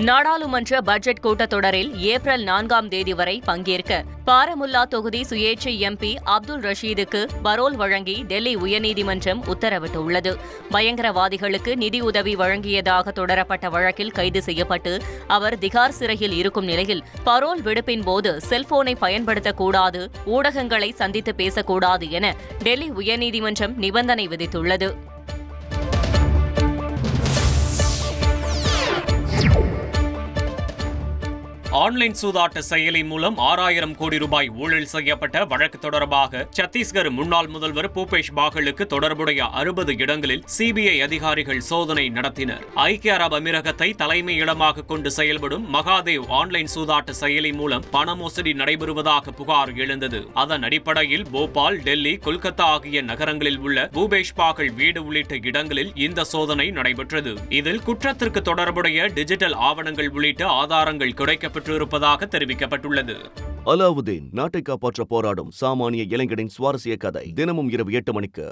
நாடாளுமன்ற பட்ஜெட் கூட்டத்தொடரில் ஏப்ரல் 4ஆம் தேதி வரை பங்கேற்க பாரமுல்லா தொகுதி சுயேட்சை எம்பி அப்துல் ரஷீதுக்கு பரோல் வழங்கி டெல்லி உயர்நீதிமன்றம் உத்தரவிட்டுள்ளது. பயங்கரவாதிகளுக்கு நிதியுதவி வழங்கியதாக தொடரப்பட்ட வழக்கில் கைது செய்யப்பட்டு அவர் திகார் சிறையில் இருக்கும் நிலையில் பரோல் விடுப்பின் போது செல்போனை பயன்படுத்தக்கூடாது, ஊடகங்களை சந்தித்து பேசக்கூடாது என டெல்லி உயர்நீதிமன்றம் நிபந்தனை விதித்துள்ளது. ஆன்லைன் சூதாட்ட செயலி மூலம் 6000 கோடி ரூபாய் ஊழல் செய்யப்பட்ட வழக்கு தொடர்பாக சத்தீஸ்கர் முன்னாள் முதல்வர் பூபேஷ் பாகலுக்கு தொடர்புடைய 60 இடங்களில் சிபிஐ அதிகாரிகள் சோதனை நடத்தினர். ஐக்கிய அரபு அமீரகத்தை தலைமை இடமாக கொண்டு செயல்படும் மகாதேவ் ஆன்லைன் சூதாட்ட செயலி மூலம் பண மோசடி நடைபெறுவதாக புகார் எழுந்தது. அதன் அடிப்படையில் போபால், டெல்லி, கொல்கத்தா ஆகிய நகரங்களில் உள்ள பூபேஷ் பாகல் வீடு உள்ளிட்ட இடங்களில் இந்த சோதனை நடைபெற்றது. இதில் குற்றத்திற்கு தொடர்புடைய டிஜிட்டல் ஆவணங்கள் உள்ளிட்ட ஆதாரங்கள் கிடைக்கப்பட்டு இருப்பதாக தெரிவிக்கப்பட்டுள்ளது. அலாவுதீன் நாட்டை காப்பாற்ற போராடும் சாமானிய இளைஞனின் சுவாரஸ்ய கதை தினமும் இரவு 8 மணிக்கு.